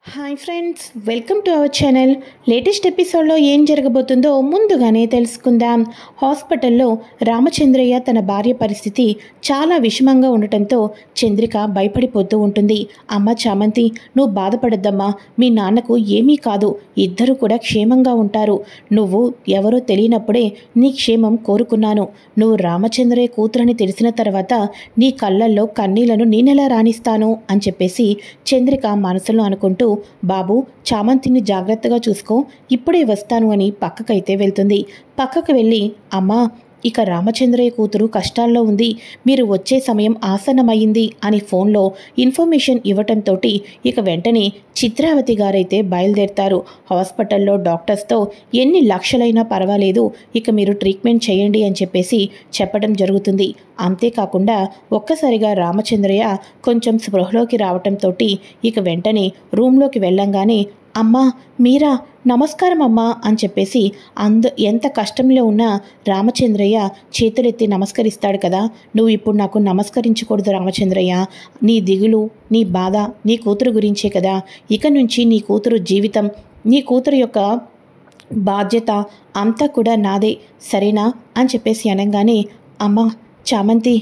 Hi friends, welcome to our channel. Latest ఎపిసోడ్లో ఏం జరగబోతుందో ముందుగానే తెలుసుకుందాం. హాస్పిటల్లో రామచంద్రయ్య తన భార్య పరిస్థితి చాలా విషమంగా ఉండటంతో చంద్రిక భయపడిపోతూ ఉంటుంది. అమ్మ చామంతి, నువ్వు బాధపడద్దమ్మా, మీ నాన్నకు ఏమీ కాదు, ఇద్దరు కూడా క్షేమంగా ఉంటారు. నువ్వు ఎవరో తెలియనప్పుడే నీ క్షేమం కోరుకున్నాను. నువ్వు రామచంద్రయ్య కూతురని తెలిసిన తర్వాత నీ కళ్ళల్లో కన్నీళ్లను నేనెలా రాణిస్తాను అని చెప్పేసి చంద్రిక మనసులో అనుకుంటూ, బాబు చామంతిని జాగ్రత్తగా చూసుకో, ఇప్పుడే వస్తాను అని పక్కకైతే వెళ్తుంది. పక్కకు వెళ్ళి, అమ్మా ఇక రామచంద్రయ్య కూతురు కష్టాల్లో ఉంది, మీరు వచ్చే సమయం ఆసన్నమయ్యింది అని ఫోన్లో ఇన్ఫర్మేషన్ ఇవ్వటంతో ఇక వెంటనే చిత్రావతి గారైతే బయలుదేరుతారు. హాస్పిటల్లో డాక్టర్స్తో ఎన్ని లక్షలైనా పర్వాలేదు, ఇక మీరు ట్రీట్మెంట్ చేయండి అని చెప్పేసి చెప్పడం జరుగుతుంది. అంతేకాకుండా ఒక్కసారిగా రామచంద్రయ్య కొంచెం స్పృహలోకి రావటంతో ఇక వెంటనే రూమ్లోకి వెళ్ళంగానే, అమ్మా మీరా, నమస్కారం అమ్మా అని చెప్పేసి ఎంత కష్టంలో ఉన్నా రామచంద్రయ్య చేతులెత్తి నమస్కరిస్తాడు కదా. నువ్వు ఇప్పుడు నాకు నమస్కరించకూడదు రామచంద్రయ్య, నీ దిగులు, నీ బాధ నీ కూతురు గురించే కదా. ఇక నుంచి నీ కూతురు జీవితం, నీ కూతురు యొక్క బాధ్యత అంతా కూడా నాదే, సరేనా అని చెప్పేసి అనగానే, అమ్మ చామంతి,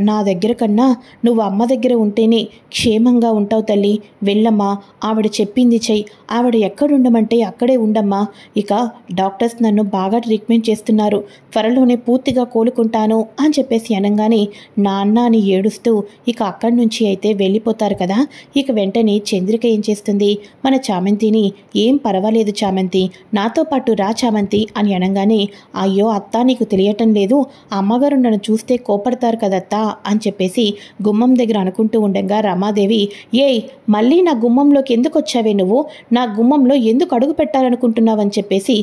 నా దగ్గర కన్నా నువ్వు అమ్మ దగ్గర ఉంటేనే క్షేమంగా ఉంటావు తల్లి, వెళ్ళమ్మా, ఆవిడ చెప్పింది చెయ్యి, ఆవిడ ఎక్కడుండమంటే అక్కడే ఉండమ్మా. ఇక డాక్టర్స్ నన్ను బాగా ట్రీట్మెంట్ చేస్తున్నారు, త్వరలోనే పూర్తిగా కోలుకుంటాను అని చెప్పేసి అనగానే నాన్న అని ఏడుస్తూ ఇక అక్కడి నుంచి అయితే వెళ్ళిపోతారు కదా. ఇక వెంటనే చంద్రిక ఏం చేస్తుంది, మన చామంతిని, ఏం పర్వాలేదు చామంతి, నాతో పాటు రా చామంతి అని అనగానే, అయ్యో అత్తా నీకు తెలియటం లేదు, అమ్మగారు నన్ను చూస్తే కోపడతారు కదత్తా అని చెప్పేసి గుమ్మం దగ్గర అనుకుంటూ ఉండగా రమాదేవి, ఏయ్ మళ్ళీ నా గుమ్మంలోకి ఎందుకు వచ్చావే, నువ్వు నా గుమ్మంలో ఎందుకు అడుగు పెట్టాలనుకుంటున్నావు అని చెప్పేసి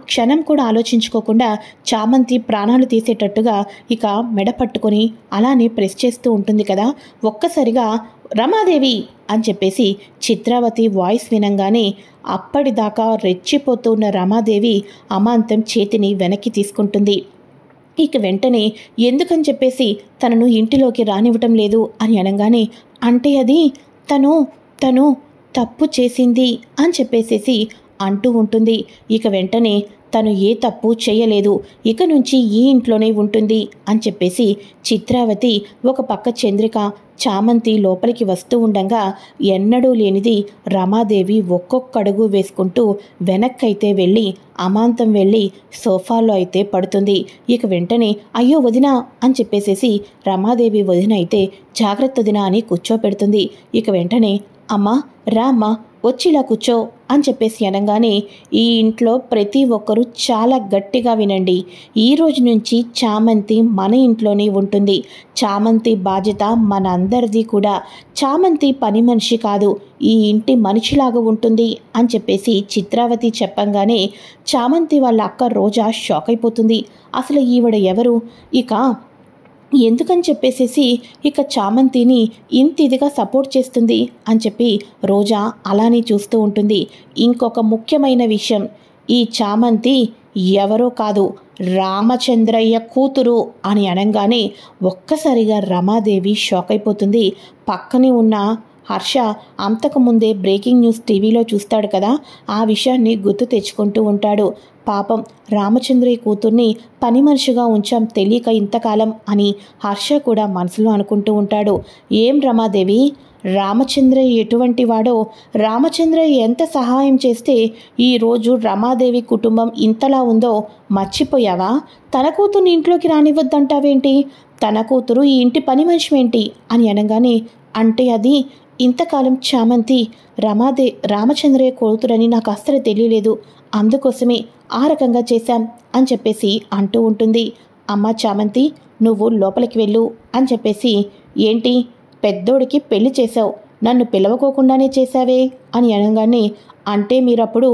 క్షణం కూడా ఆలోచించుకోకుండా చామంతి ప్రాణాలు తీసేటట్టుగా ఇక మెడ పట్టుకొని అలానే ప్రెస్ చేస్తూ ఉంటుంది కదా. ఒక్కసారిగా రమాదేవి అని చెప్పేసి చిత్రావతి వాయిస్ వినంగానే అప్పటిదాకా రెచ్చిపోతున్న రమాదేవి అమాంతం చేతిని వెనక్కి తీసుకుంటుంది. ఇక వెంటనే ఎందుకని చెప్పేసి తనను ఇంటిలోకి రానివ్వటం లేదు అని అనగానే, అంటే అది తను తప్పు చేసింది అని చెప్పేసేసి అంటూ ఉంటుంది. ఇక వెంటనే తను ఏ తప్పు చేయలేదు, ఇక నుంచి ఈ ఇంట్లోనే ఉంటుంది అని చెప్పేసి చిత్రావతి ఒక పక్క చంద్రిక చామంతి లోపలికి వస్తూ ఉండగా ఎన్నడూ లేనిది రమాదేవి ఒక్కొక్క అడుగు వేసుకుంటూ వెనక్కైతే వెళ్ళి అమాంతం వెళ్ళి సోఫాలో అయితే పడుతుంది. ఇక వెంటనే అయ్యో వదినా అని చెప్పేసేసి రమాదేవి వదిన అయితే జాగ్రత్త వదినా అని కూర్చోపెడుతుంది. ఇక వెంటనే అమ్మా రా అమ్మా, వచ్చిలా కూర్చో అని చెప్పేసి అనగానే, ఈ ఇంట్లో ప్రతి ఒక్కరూ చాలా గట్టిగా వినండి, ఈ రోజు నుంచి చామంతి మన ఇంట్లోనే ఉంటుంది. చామంతి బాధ్యత మన అందరిది కూడా. చామంతి పని మనిషి కాదు, ఈ ఇంటి మనిషిలాగా ఉంటుంది అని చెప్పేసి చిత్రావతి చెప్పంగానే చామంతి వాళ్ళ అక్క రోజా షాక్ అయిపోతుంది. అసలు ఈవిడ ఎవరు, ఇక ఎందుకని చెప్పేసేసి ఇక చామంతిని ఇంత ఇదిగా సపోర్ట్ చేస్తుంది అని చెప్పి రోజా అలానే చూస్తూ ఉంటుంది. ఇంకొక ముఖ్యమైన విషయం, ఈ చామంతి ఎవరో కాదు, రామచంద్రయ్య కూతురు అని అనగానే ఒక్కసారిగా రమాదేవి షాక్ అయిపోతుంది. పక్కనే ఉన్న హర్ష అంతకుముందే బ్రేకింగ్ న్యూస్ టీవీలో చూస్తాడు కదా, ఆ విషయాన్ని గుర్తు తెచ్చుకుంటూ ఉంటాడు. పాపం రామచంద్రయ్య కూతుర్ని పని మనిషిగా ఉంచాం తెలియక ఇంతకాలం అని హర్ష కూడా మనసులో అనుకుంటూ ఉంటాడు. ఏం రమాదేవి, రామచంద్రయ్య ఎటువంటి వాడో, రామచంద్రయ్య ఎంత సహాయం చేస్తే ఈరోజు రమాదేవి కుటుంబం ఇంతలా ఉందో మర్చిపోయావా? తన కూతుర్ని ఇంట్లోకి రానివ్వద్దంటావేంటి, తన కూతురు ఈ ఇంటి పని మనిషి ఏంటి అని అనగానే, అంటే అది ఇంతకాలం చామంతి రామచంద్రయ్య కూతురని నాకు అస్సలు తెలియలేదు, అందుకోసమే ఆ రకంగా చేశాం అని చెప్పేసి అంటూ ఉంటుంది. అమ్మ చామంతి, నువ్వు లోపలికి వెళ్ళు అని చెప్పేసి, ఏంటి పెద్దోడికి పెళ్లి చేశావు, నన్ను పిలవకోకుండానే చేశావే అని అనగానే, అంటే మీరప్పుడు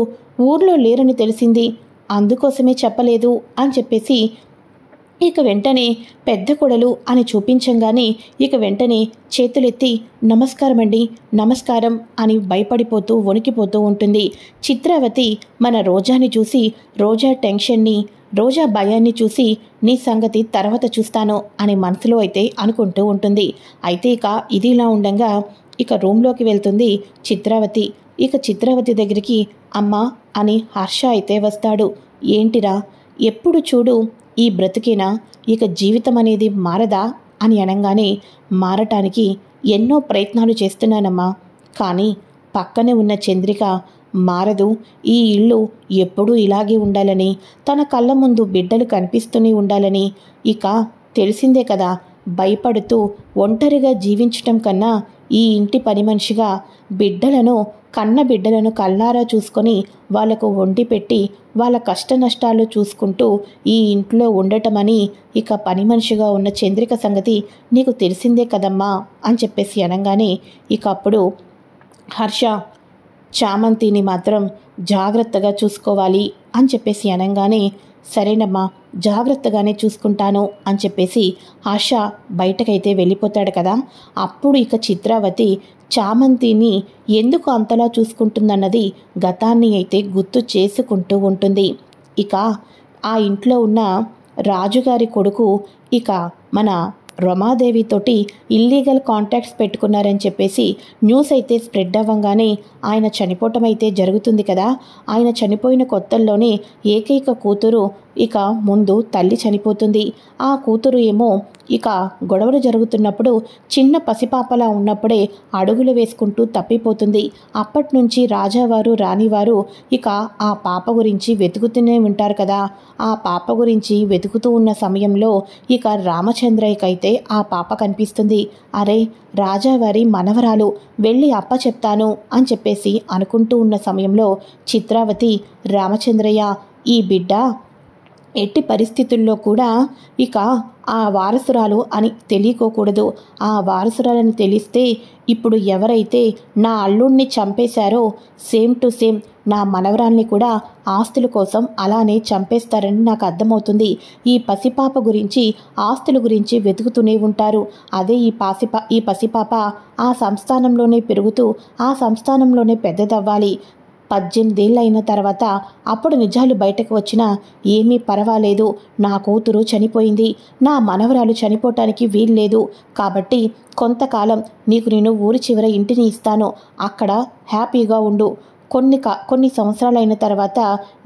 ఊర్లో లేరని తెలిసింది, అందుకోసమే చెప్పలేదు అని చెప్పేసి ఇక వెంటనే పెద్ద కొడలు అని చూపించంగానే ఇక వెంటనే చేతులెత్తి నమస్కారం అండి, నమస్కారం అని భయపడిపోతూ వణికిపోతూ ఉంటుంది. చిత్రావతి మన రోజాని చూసి రోజా టెన్షన్ని, రోజా భయాన్ని చూసి నీ సంగతి తర్వాత చూస్తాను అని మనసులో అయితే అనుకుంటూ ఉంటుంది. అయితే ఇక ఇదిలా ఉండగా ఇక రూమ్లోకి వెళ్తుంది చిత్రావతి. ఇక చిత్రావతి దగ్గరికి అమ్మా అని హర్ష అయితే వస్తాడు. ఏంటిరా, ఎప్పుడు చూడు ఈ బ్రతికేనా, ఇక జీవితం అనేది మారదా అని అనగానే, మారటానికి ఎన్నో ప్రయత్నాలు చేస్తున్నానమ్మా, కానీ పక్కనే ఉన్న చంద్రిక మారదు. ఈ ఇల్లు ఎప్పుడూ ఇలాగే ఉండాలని, తన కళ్ళ ముందు బిడ్డలు కనిపిస్తూనే ఉండాలని. ఇక తెలిసిందే కదా, భయపడుతూ ఒంటరిగా జీవించటం కన్నా ఈ ఇంటి పని మనిషిగా బిడ్డలను, కన్న బిడ్డలను కళ్ళారా చూసుకొని వాళ్లకు వండి పెట్టి వాళ్ళ కష్ట నష్టాలు చూసుకుంటూ ఈ ఇంట్లో ఉండటమని, ఇక పని మనిషిగా ఉన్న చంద్రిక సంగతి నీకు తెలిసిందే కదమ్మా అని చెప్పేసి అనగానే, ఇక అప్పుడు హర్ష చామంతిని మాత్రం జాగ్రత్తగా చూసుకోవాలి అని చెప్పేసి అనగానే, సరేనమ్మా జాగ్రత్తగానే చూసుకుంటాను అని చెప్పేసి ఆశ బయటకైతే వెళ్ళిపోతాడు కదా. అప్పుడు ఇక చిత్రావతి చామంతిని ఎందుకు అంతలా చూసుకుంటుందన్నది గతాన్ని అయితే గుర్తు చేసుకుంటూ ఉంటుంది. ఇక ఆ ఇంట్లో ఉన్న రాజుగారి కొడుకు ఇక మన రమాదేవితోటి ఇల్లీగల్ కాంటాక్ట్స్ పెట్టుకున్నారని చెప్పేసి న్యూస్ అయితే స్ప్రెడ్ అవ్వగానే ఆయన చనిపోవటం అయితే జరుగుతుంది కదా. ఆయన చనిపోయిన కొత్తల్లోనే ఏకైక కూతురు ఇక ముందు తల్లి చనిపోతుంది. ఆ కూతురు ఏమో ఇక గొడవలు జరుగుతున్నప్పుడు చిన్న పసిపాపలా ఉన్నప్పుడే అడుగులు వేసుకుంటూ తప్పిపోతుంది. అప్పటి నుంచి రాజావారు రాణివారు ఇక ఆ పాప గురించి వెతుకుతూనే ఉంటారు కదా. ఆ పాప గురించి వెతుకుతూ ఉన్న సమయంలో ఇక రామచంద్రయ్యకైతే ఆ పాప కనిపిస్తుంది. అరే, రాజావారి మనవరాలు, వెళ్ళి అప్ప చెప్తాను అని చెప్పేసి అనుకుంటూ ఉన్న సమయంలో చిత్రావతి, రామచంద్రయ్య ఈ బిడ్డ ఎట్టి పరిస్థితుల్లో కూడా ఇక ఆ వారసురాలు అని తెలియకోకూడదు. ఆ వారసురాలని తెలిస్తే ఇప్పుడు ఎవరైతే నా అల్లుణ్ణి చంపేశారో సేమ్ టు సేమ్ నా మనవరాల్ని కూడా ఆస్తుల కోసం అలానే చంపేస్తారని నాకు అర్థమవుతుంది. ఈ పసిపాప గురించి, ఆస్తుల గురించి వెతుకుతూనే ఉంటారు. అదే ఈ పసిపాప ఆ సంస్థానంలోనే పెరుగుతూ ఆ సంస్థానంలోనే పెద్దదవ్వాలి. 18 ఏళ్ళు అయిన తర్వాత అప్పుడు నిజాలు బయటకు వచ్చినా ఏమీ పర్వాలేదు. నా కూతురు చనిపోయింది, నా మనవరాలు చనిపోవటానికి వీల్లేదు. కాబట్టి కొంతకాలం నీకు నేను ఊరి చివర ఇంటిని ఇస్తాను, అక్కడ హ్యాపీగా ఉండు. కొన్ని సంవత్సరాలైన తర్వాత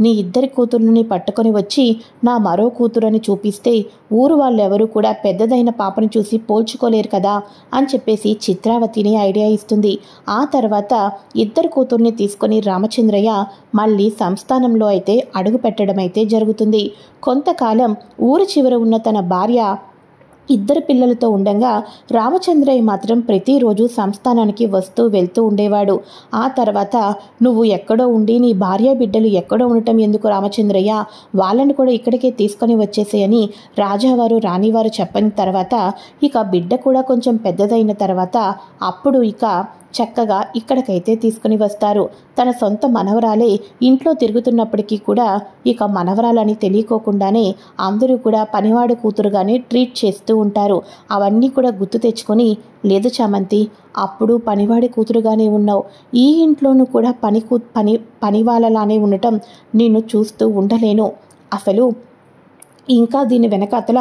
నీ ఇద్దరి కూతుర్ని పట్టుకొని వచ్చి నా మరో కూతురని చూపిస్తే ఊరు వాళ్ళెవరూ కూడా పెద్దదైన పాపను చూసి పోల్చుకోలేరు కదా అని చెప్పేసి చిత్రావతిని ఐడియా ఇస్తుంది. ఆ తర్వాత ఇద్దరు కూతుర్ని తీసుకొని రామచంద్రయ్య మళ్ళీ సంస్థానంలో అయితే అడుగు పెట్టడం అయితే జరుగుతుంది. కొంతకాలం ఊరి చివర ఉన్న తన భార్య ఇద్దరు పిల్లలతో ఉండగా రామచంద్రయ్య మాత్రం ప్రతిరోజు సంస్థానానికి వస్తూ వెళ్తూ ఉండేవాడు. ఆ తర్వాత నువ్వు ఎక్కడో ఉండి నీ భార్య బిడ్డలు ఎక్కడో ఉండటం ఎందుకు రామచంద్రయ్య, వాళ్ళని కూడా ఇక్కడికే తీసుకొని వచ్చేసేయని రాజావారు రాణివారు చెప్పిన తర్వాత ఇక బిడ్డ కూడా కొంచెం పెద్దదైన తర్వాత అప్పుడు ఇక చక్కగా ఇక్కడికైతే తీసుకుని వస్తారు. తన సొంత మనవరాలే ఇంట్లో తిరుగుతున్నప్పటికీ కూడా ఇక మనవరాలని తెలియకోకుండానే అందరూ కూడా పనివాడు కూతురుగానే ట్రీట్ చేస్తూ ఉంటారు. అవన్నీ కూడా గుర్తు తెచ్చుకొని, లేదు చామంతి, అప్పుడు పనివాడి కూతురుగానే ఉన్నావు, ఈ ఇంట్లోనూ కూడా పని వాళ్ళలానే ఉండటం నేను చూస్తూ ఉండలేను. అసలు ఇంకా దీని వెనకాతల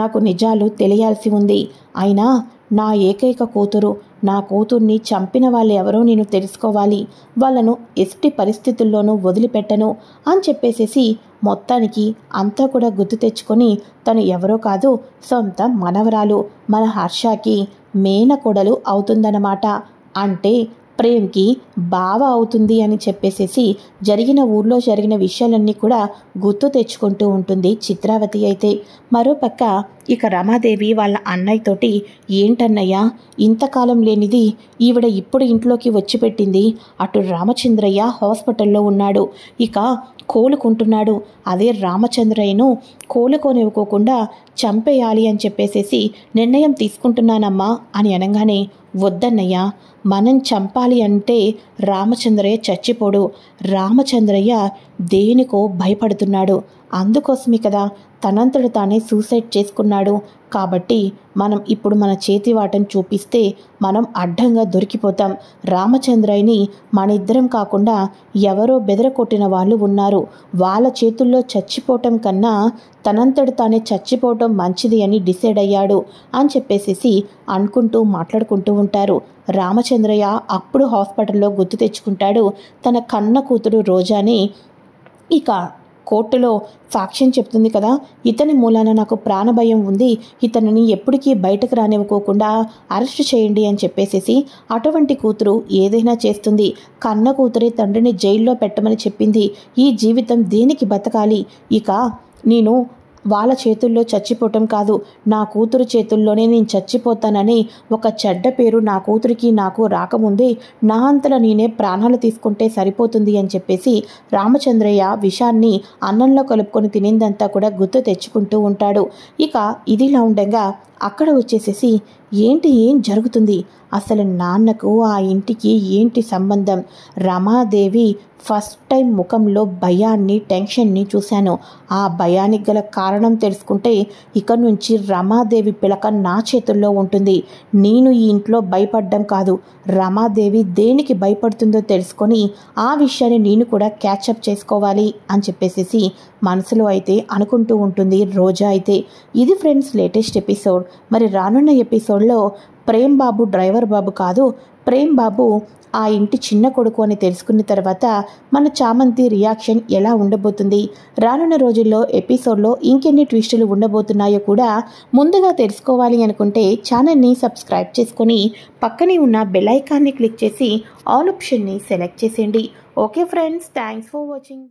నాకు నిజాలు తెలియాల్సి ఉంది. అయినా నా ఏకైక కూతురు, నా కూతుర్ని చంపిన వాళ్ళు ఎవరో నేను తెలుసుకోవాలి, వాళ్ళను ఎట్టి పరిస్థితుల్లోనూ వదిలిపెట్టను అని చెప్పేసేసి మొత్తానికి అంతా కూడా గుర్తు తెచ్చుకొని తను ఎవరో కాదు, సొంత మనవరాలు మన హర్షకి మేనకోడలు అవుతుందన్నమాట. అంటే ప్రేమ్కి బావ అవుతుంది అని చెప్పేసేసి ఊర్లో జరిగిన విషయాలన్నీ కూడా గుర్తు తెచ్చుకుంటూ ఉంటుంది చిత్రావతి అయితే. మరోపక్క ఇక రమాదేవి వాళ్ళ అన్నయ్యతోటి, ఏంటన్నయ్య ఇంతకాలం లేనిది ఈవిడ ఇప్పుడు ఇంట్లోకి వచ్చి పెట్టింది, అటు రామచంద్రయ్య హాస్పిటల్లో ఉన్నాడు, ఇక కోలుకుంటున్నాడు, అదే రామచంద్రయ్యను కోలుకోనివ్వకోకుండా చంపేయాలి అని చెప్పేసేసి నిర్ణయం తీసుకుంటున్నానమ్మా అని అనగానే, వద్దన్నయ్య, మనం చంపాలి అంటే రామచంద్రయ్య చచ్చిపోడు, రామచంద్రయ్య దేనికో భయపడుతున్నాడు, అందుకోసమే కదా తనంతట తానే సూసైడ్ చేసుకున్నాడు. కాబట్టి మనం ఇప్పుడు మన చేతివాటం చూపిస్తే మనం అడ్డంగా దొరికిపోతాం. రామచంద్రయ్యని మన ఇద్దరం కాకుండా ఎవరో బెదరకొట్టిన వాళ్ళు ఉన్నారు. వాళ్ళ చేతుల్లో చచ్చిపోవటం కన్నా తనంతట తానే చచ్చిపోవటం మంచిది అని డిసైడ్ అయ్యాడు అని చెప్పేసేసి అనుకుంటూ మాట్లాడుకుంటూ ఉంటారు. రామచంద్రయ్య అప్పుడు హాస్పిటల్లో గుర్తు తెచ్చుకుంటాడు తన కన్న కూతురు రోజాని. ఇక కోర్టులో సాక్ష్యం చెప్తుంది కదా, ఇతని మూలాన నాకు ప్రాణభయం ఉంది, ఇతనిని ఎప్పటికీ బయటకు రానివ్వకోకుండా అరెస్ట్ చేయండి అని చెప్పేసేసి అటువంటి కూతురు ఏదైనా చేస్తుంది. కన్న కూతురే తండ్రిని జైల్లో పెట్టమని చెప్పింది. ఈ జీవితం దేనికి బతకాలి? ఇక నేను వాళ్ళ చేతుల్లో చచ్చిపోవటం కాదు, నా కూతురు చేతుల్లోనే నేను చచ్చిపోతానని ఒక చెడ్డ పేరు నా కూతురికి నాకు రాకముందే నా అంతలా నేనే ప్రాణాలు తీసుకుంటే సరిపోతుంది అని చెప్పేసి రామచంద్రయ్య విషాన్ని అన్నంలో కలుపుకొని తినిందంతా కూడా గుర్తు తెచ్చుకుంటూ ఉంటాడు. ఇక ఇదిలా ఉండగా అక్కడ వచ్చేసేసి ఏం జరుగుతుంది, అసలు నాన్నకు ఆ ఇంటికి ఏంటి సంబంధం? రమాదేవి ఫస్ట్ టైం ముఖంలో భయాన్ని, టెన్షన్ని చూశాను. ఆ భయానికి గల కారణం తెలుసుకుంటే ఇక నుంచి రమాదేవి పిలక నా చేతుల్లో ఉంటుంది. నేను ఈ ఇంట్లో భయపడ్డం కాదు, రమాదేవి దేనికి భయపడుతుందో తెలుసుకొని ఆ విషయాన్ని నేను కూడా క్యాచప్ చేసుకోవాలి అని చెప్పేసి మనసులో అయితే అనుకుంటూ ఉంటుంది రోజా అయితే. ఇది ఫ్రెండ్స్ లేటెస్ట్ ఎపిసోడ్. మరి రానున్న ఎపిసోడ్లో ప్రేమ్ బాబు డ్రైవర్ బాబు కాదు, ప్రేమ్ బాబు ఆ ఇంటి చిన్న కొడుకు అని తెలుసుకున్న తర్వాత మన చామంతి రియాక్షన్ ఎలా ఉండబోతుంది, రానున్న రోజుల్లో ఎపిసోడ్లో ఇంకెన్ని ట్విస్టులు ఉండబోతున్నాయో కూడా ముందుగా తెలుసుకోవాలి అనుకుంటే ఛానల్ని సబ్స్క్రైబ్ చేసుకొని పక్కనే ఉన్న బెల్ ఐకాన్ని క్లిక్ చేసి ఆల్ ఆప్షన్ని సెలెక్ట్ చేసేయండి. Okay friends, thanks for watching.